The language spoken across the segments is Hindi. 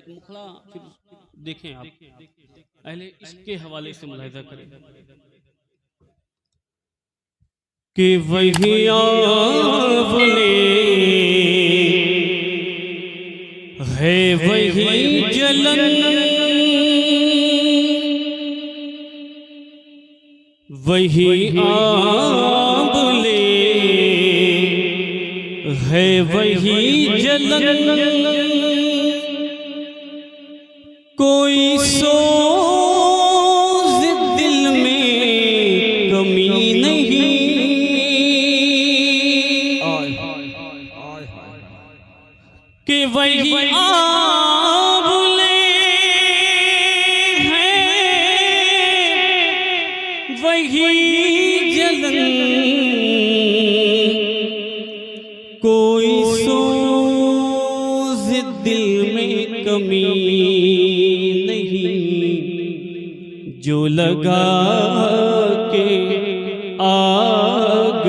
मुखड़ा फिर देखें आप, पहले इसके हवाले से मुलाहिजा करें कि वही आपने है वही जलन, वही आंबले है वही जलन, कोई सोज दिल में कमी नहीं कि वही आंबले है वही जलन, कोई सोज दिल में कमी नहीं, जो लगा के आग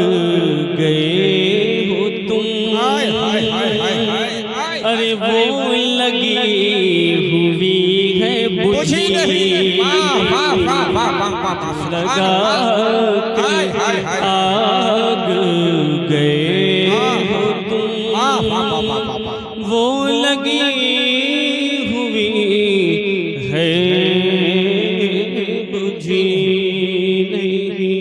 गए हो तुम, अरे वो लगी हुई है बुझी, लगा के आग गए हो तुम, वो लगी हुई है बुझी नहीं।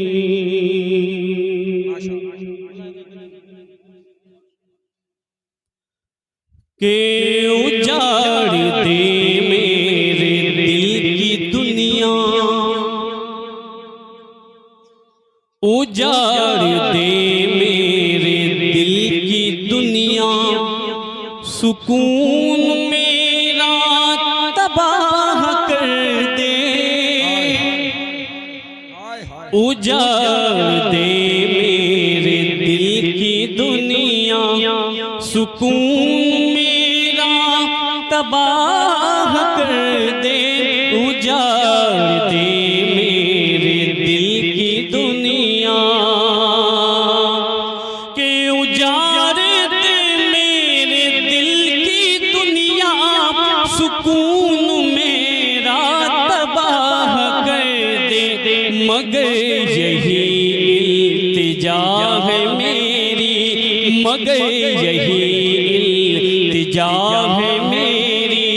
के उजाड़ दे मेरे दिल की दुनिया, उजाड़ दे मेरे दिल की दुनिया, सुकून मेरा तबाह कर दे, उजाड़ दे मेरे दिल की दुनिया, सुकून मेरा तबाह कर दे, उजाड़ दे मेरे दिल की दुनिया, के उजाड़ दे मेरे दिल की दुनिया, सुकून मेरा तबाह कर दे, मगर यही इल्तिजा है मेरी, मगर यही इल्तिजा है मेरी,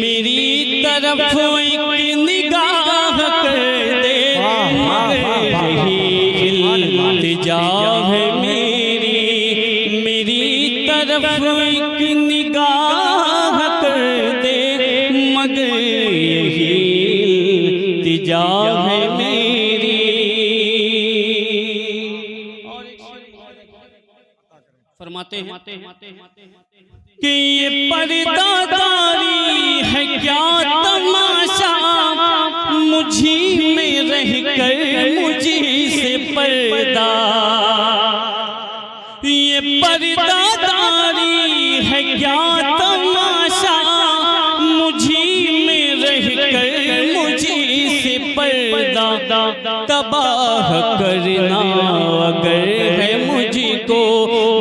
मेरी तरफ एक निगाह कर दे, मगर यही इल्तिजा है मेरी, मेरी तरफ एक निगाह कर दे, मगर यही इल्तिजा है मेरी। फरमाते हैं कि ये पर्दादारी है क्या तमाशा, मुझी में रह कर मुझी से पर्दा, ये पर्दादारी है क्या तमाशा, मुझी में रह कर मुझी से पर्दा, तबाह करना अगर है मुझको,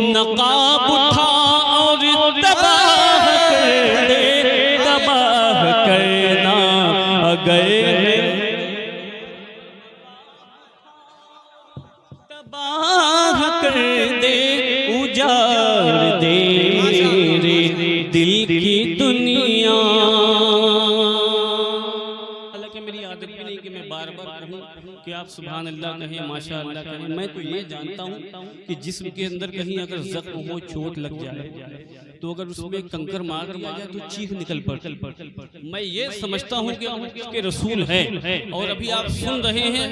नकाब उठा और तबाह कर दे, तबाह करना अगर है, तबाह कर दे, उजाड़ दे मेरे दिल की दुनिया। हालांकि मेरी आदत भी नहीं कि मैं बार बार कहूँ कि आप सुभान अल्लाह कहें, माशा अल्लाह कहें। मैं तो ये जानता हूँ कि जिस्म के अंदर कहीं अगर जख्म हो, चोट लग जाए, तो अगर उसमें कंकर मार दिया जाए तो चीख निकल पड़ती। मैं ये समझता हूँ कि उसके रसूल है, और अभी आप सुन रहे हैं,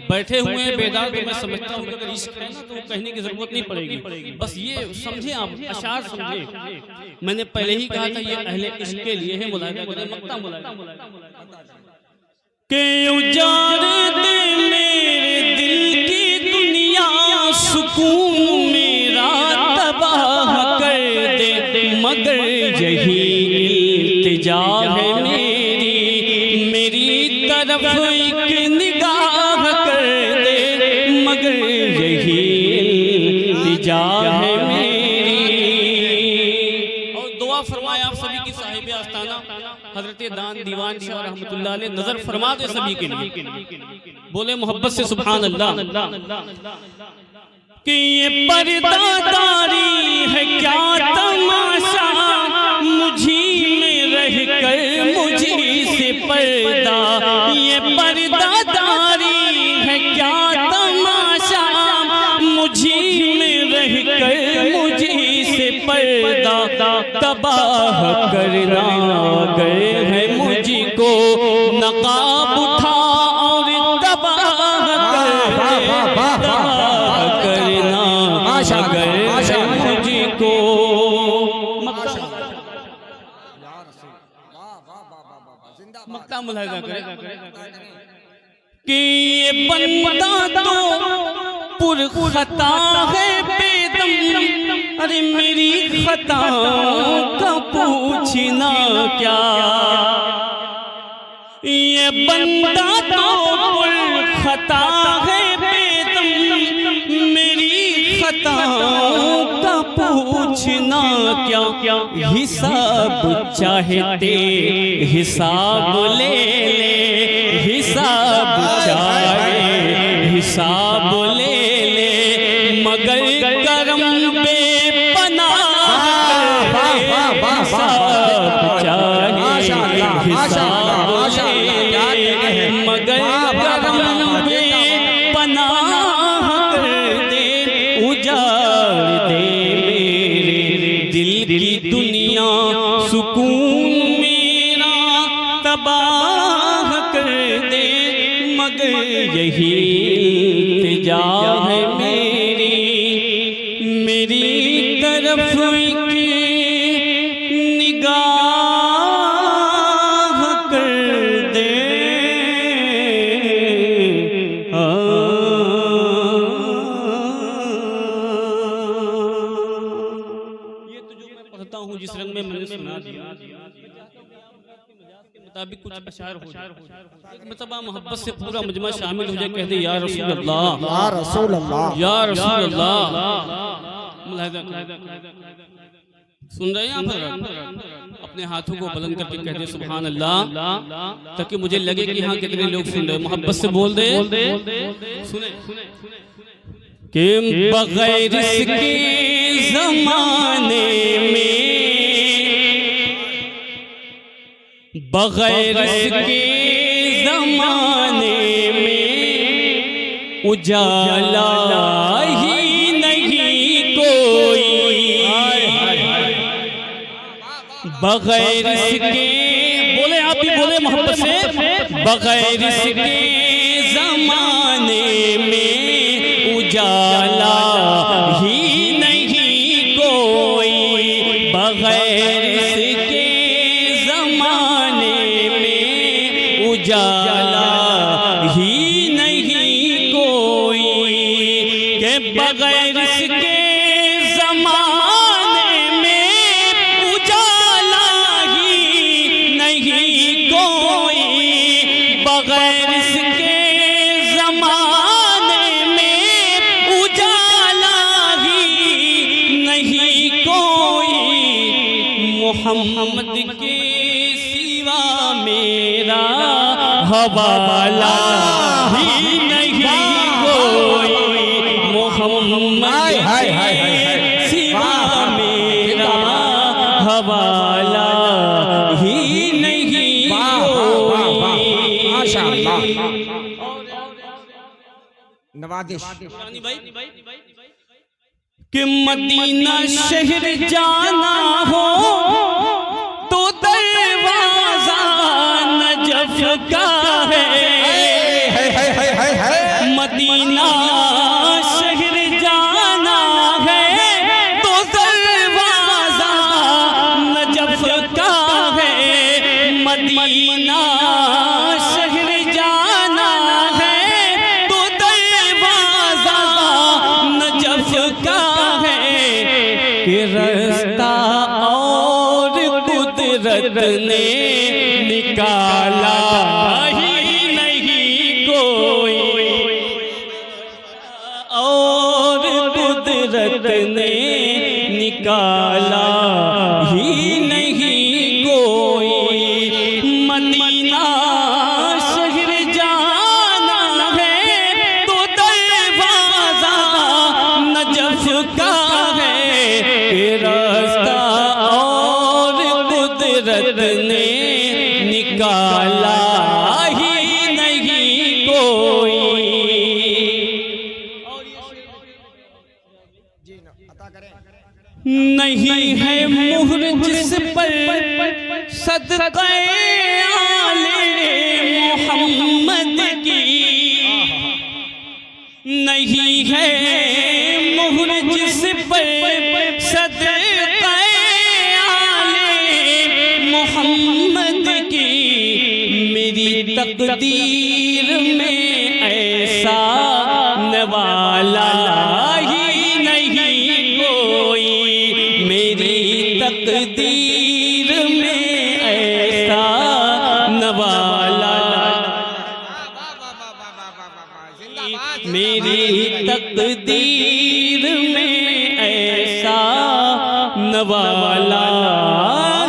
बैठे हुए हैं बेदार, तो मैं समझता हूँ कि अगर इश्क है ना तो कहने की जरूरत नहीं पड़ेगी, बस ये समझे आप, अशार समझे। मैंने पहले ही कहा था ये अहले इश्क के लिए है, मुलाहिजा करें, मक्ता मुलाहिजा के उजाड़ दे मेरे दिल की दुनिया, सुकून मेरा तबाह कर दे, मगर यही इल्तिजा है मेरी, मेरी तरफ एक निगाह कर दे, मगर यही इल्तिजा है मेरी। और दुआ फरमाए आप सभी की साहिब आस्ताना हजरत दान दीवान शाह रहमतुल्लाह अलैह नजर फरमा दे सभी के लिए, बोले मोहब्बत से सुभान अल्लाह कि ये पर्दादारी है क्या तमाशा, मुझी में रह कर मुझी से पर्दा, ये पर्दादारी है क्या तमाशा, मुझी में रह कर मुझी से पर्दा, तबाह करना गए हैं मुझी को नकाब उठा और तबाह करना गए हैं मुझी को। मक्ता मुलाहिजा करें कि ये बंदा तो पुरखता है बेदम, अरे मेरी खताओं का पूछना क्या, ये बंदा तो पुरखता है बेदम, मेरी खताओं का पूछना क्या, हिसाब चाहते हिसाब ले ले, हिसाब चाहे हिसाब ले ले, मगर करम बेपनाह हिसाब चाहे हिसाब ले ले, मगर करम बेपनाह कर दे, उजाड़ दे मेरे दिल की दुनिया, सुकून मेरा तबाह कर दे, मगर यही इल्तिजा है मेरी, मेरी तरफ की निगाह कर दे। ये तो जो मैं पढ़ता हूँ जिस रंग में मैंने सुना दिया मुताबिक कुछ अशार हो जाए, मतलब मोहब्बत से पूरा मुजमा शामिल हो जाए, कह दे या रसूल अल्लाह, या रसूल अल्लाह, या रसूल अल्लाह। सुन रहे हैं आप? अपने हाथों को बुलंद करके कह दे सुभान अल्लाह, ताकि मुझे लगे कि हाँ कितने लोग सुन रहे हैं। मोहब्बत से बोल दे, सुने कि बगैर इसके जमाने में, बगैर इसके जमाने में उजाला ही नहीं कोई, बगैर इसके, बोले आप भी बोले मोहब्बत से, बगैर इसके जमाने में उजाला ही नहीं कोई, बगैर इसके उजाला ही नहीं कोई, के बगैर इसके ज़माने में उजाला ही नहीं कोई, बगैर इसके ज़माने में उजाला ही नहीं कोई, मोहम्मद के सिवा मेरा हवाला ही नहीं कोई, मोहम्मद के सिवा मेरा हवाला ही नहीं कोई। माशाअल्लाह, नवाजिश कि मदीना शहर जाना हो तो दरवाजा नजफ का है, मदीना शहर जाना है तो दरवाजा नजफ का है, मदीना शहर जाना है तो दरवाजा नजफ का है, कि रास्ता और कुदरत ने निकाला ही नहीं कोई, और कुदरत ने निकाला ही नहीं कोई। मदीना शहर जाना है तो दरवाजा नजफ का है कि रास्ता और कुदरत ने निकाला ही नहीं कोई। नहीं है मुहर जिस पर सदक़े आले मोहम्मद की, नहीं है मुहर जिस पर सदक़े आले मोहम्मद की। मेरी तकदीर में ऐसा नवाला ही नहीं कोई, मेरी तकदीर में ऐसा नवाला, मेरी तकदीर में ऐसा नवाला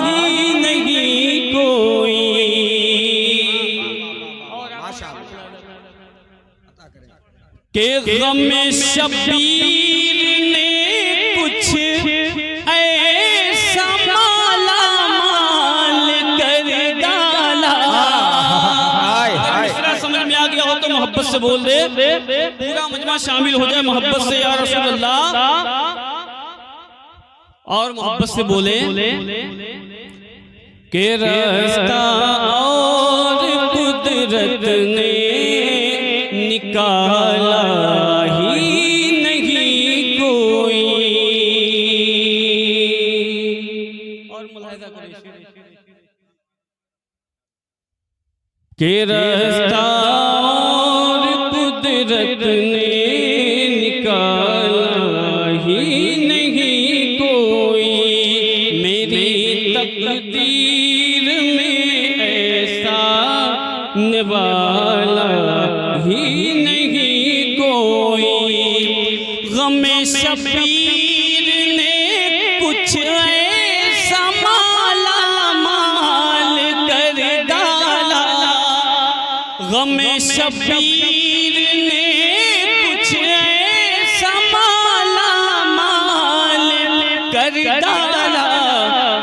ही नहीं कोई। के गम शबीर ने कुछ ऐसा माला माल कर डाला। समझ में आ गया हो तो मोहब्बत से बोल दे, पूरा मजमा शामिल हो जाए मोहब्बत से या रसूल अल्लाह, और मोहब्बत से बोले के रास्ता और कुदरत ने निकाला ही नहीं कोई। और मुलाहिजा करें के रास्ता और कुदरत ने निकाला ही नहीं कोई, मेरी तकदीर में ऐसा निवाला ही नहीं कोई। गम शबीर ने कुछ ऐसा माला माल कर डाला, गम शबीर ने कुछ ऐसा माला माल कर डाला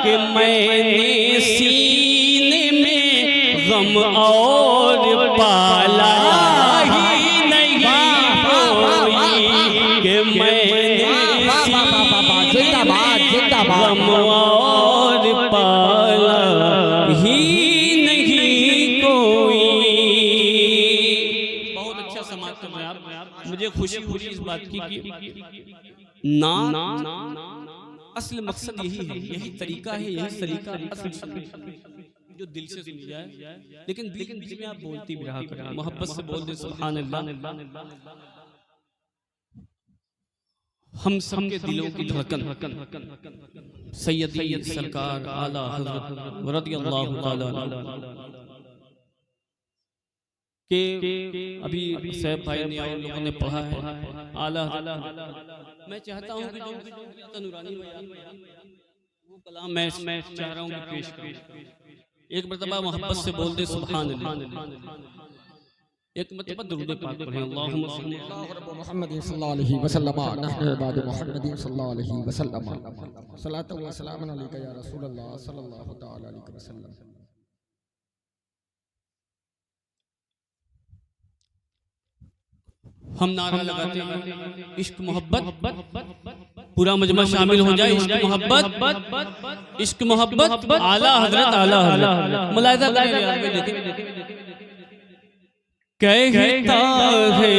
कि मैंने सीने में गम और पाला ही नहीं कोई, कि मैंने सीने में गम और पाला ही नहीं कोई। बहुत अच्छा समाज कर रहे हैं आप, मुझे खुशी हुई इस बात की कि ना असल मकसद यही है, यही तरीका है, यही सलीका असल जो दिल से सुनी जाए, लेकिन बीच में आप बोलती भी रहा करें, मोहब्बत से बोल दे सुभान अल्लाह। हम सबके दिलों की धड़कन सैयदी सरकार आला हज़रत रज़ियल्लाहु ताला के अभी सैफ भाई ने और लोगों ने पढ़ा है आला। मैं चाहता हूँ कि जो नूरानी वो कलाम मैं चाह रहा हूँ कि पेश करूँ। एक मरतबा मोहब्बत से बोल दे सुभान अल्लाह, एक मरतबा दुरूद पाक पढ़ें अल्लाहुम्मा सल्ली अला मुहम्मद सल्लल्लाहु अलैहि वसल्लम नहनु इबाद मुहम्मद सल्लल्लाहु अलैहि वसल्लम सलातु व सलाम अलैका या रसूल अल्लाह सल्लल्लाहु तआला अलैहि वसल्लम। हम नारा लगाते हैं इश्क मोहब्बत, पूरा मजमा शामिल हो जाए। इश्क मोहब्बत, इश्क मोहब्बत, आला हजरत आला हजरत। मुलाहिजा करें यार में देखें, कहता है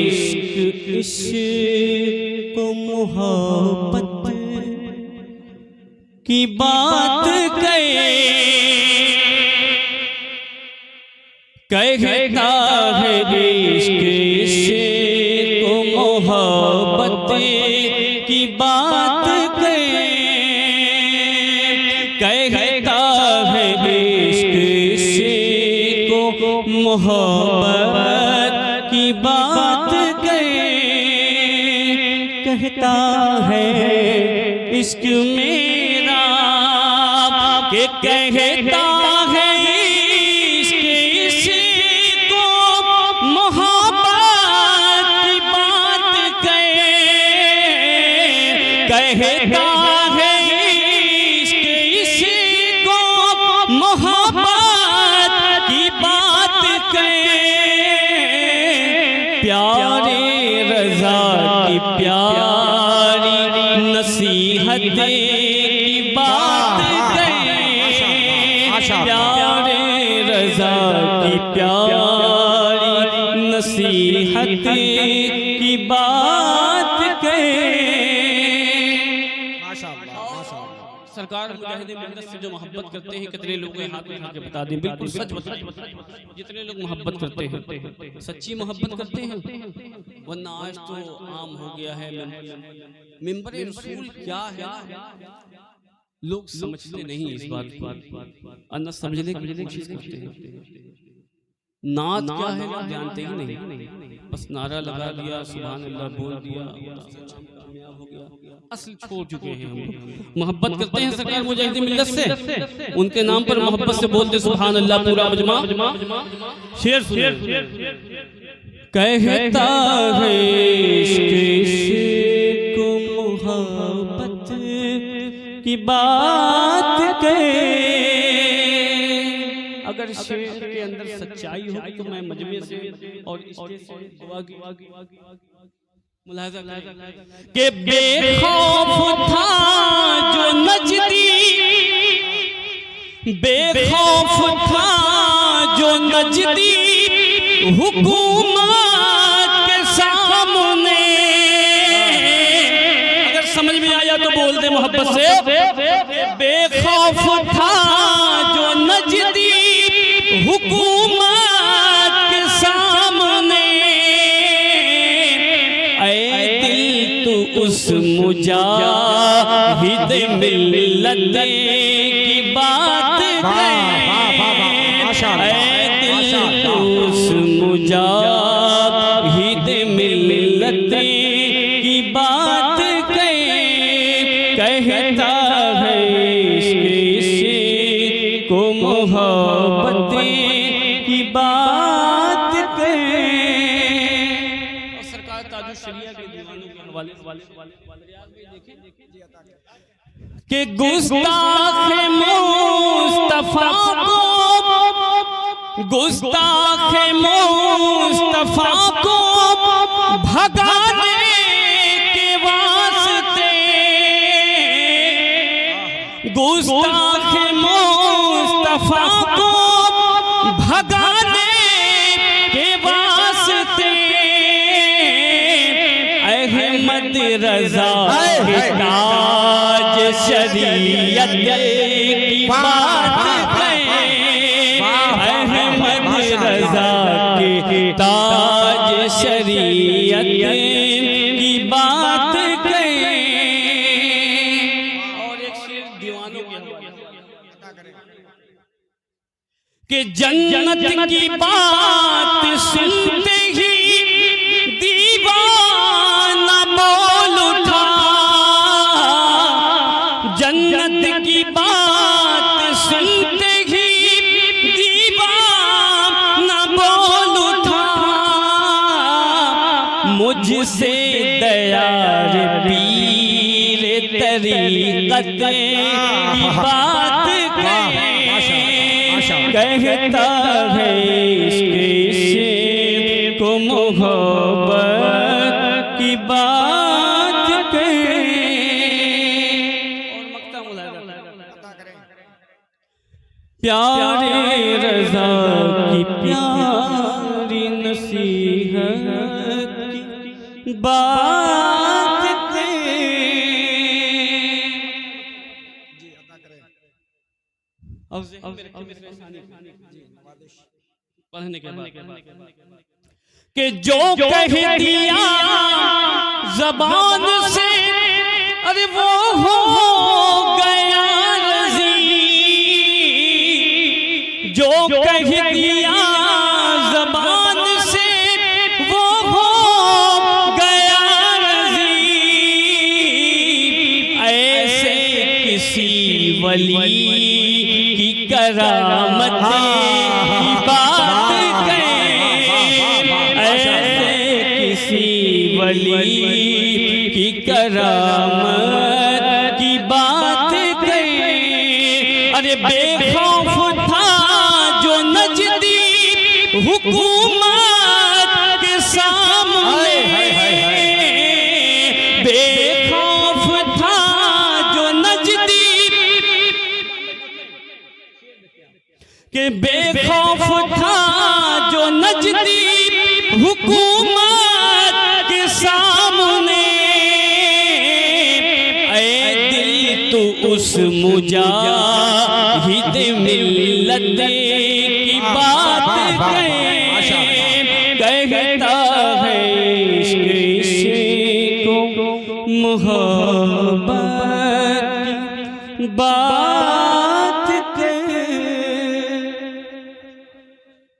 इश्क इश्क मोहब्बत की बात कहता है इश्क इश्क मोहब्बत की बात कहता है इश्क इश्क मोहब्बत की बात कहता है इश्क मेरा के कहता है मोहब्बत की बात कहें, प्यारे रजा की प्यारी नसीहत की बात कहें, प्यारे रजा की प्यारी नसीहत की बात कहें। सरकार मुजाहिदे मिल्लत से जो मोहब्बत करते हैं, कितने लोग हाथ उठा के बता दें, बिल्कुल सच बता दें, जितने लोग मोहब्बत करते हैं सच्ची मोहब्बत करते हैं। वरना आज तो आम हो गया है मिंबर रसूल क्या है, लोग समझते नहीं इस बात को, अंदर समझने की कोशिश करते हैं। नात क्या है लोग जानते ही नहीं, बस नारा लगा दिया, सुभान अल्लाह बोल दिया, कामयाब हो गया। असल छोड़ चुके हैं हम। मोहब्बत करते हैं सरकार मुजाहिदे मिल्लत से, उनके नाम पर मोहब्बत से बोलते सुभान अल्लाह पूरा मजमा। शेर सुनिए। कहता है इश्क़ को मोहब्बत की बात कहे, अगर शेर के अंदर सच्चाई होगी तो मैं मजमे से और इसके से दुआ की मुलाहिजा के बेखौफ था जो नजदी, बेखौफ था जो नजदी हुकूमत के सामने। अगर समझ में आया तो बोल दे मोहब्बत से, बेखौफ था जो नजदी हुकूमत के सामने, ऐ दिल तू उस मुजाहिद मिल्लत की बात कहे, ऐ दिल तू उस मुजाहिद मिल्लत की बात कहे, कहता है इश्क़ को मोहब्बत की बात कहे। और सरकार ताजुल शरिया के दीवानों के हवाले कि गुस्ताख मुस्तफा को, गुस्ताख मुस्तफा को भगाने के वास्ते, गुस्ताख मुस्तफा को भगाने के वास्ते, अहमद रजा के ताज शरीयत की बात कहें, अहमद रजा के ताज शरीयत की बात कहें। और एक शेर दीवानों के कि जन्नत की बात सुनते ही दीवाना बोल उठा, जन्नत की बात सुनते ही दीवाना बोल उठा, मुझसे दयार पीर तरीक़त की बात कहे, कहता है इश्क़ को मोहब्बत की बात कहे। और मक्ता मुलाहिजा प्यारे रजा की प्यारी नसीहत की बात कहे। पढ़ने के बाद कि जो कह दिया ज़बान से, अरे वो हो गया रज़ी, जो कह दिया ज़बान से वो हो गया रज़ी, ऐसे किसी वली की करामत की बात कहें, ऐसे किसी वली की करामत की बात कहें। अरे बेखौफ हुकूमत के सामने बेखौफ था जो नजदी के बेखौफ था जो नजदी हुकूमत के सामने। ऐ दिल तू उस मुजाहिद मिल्लत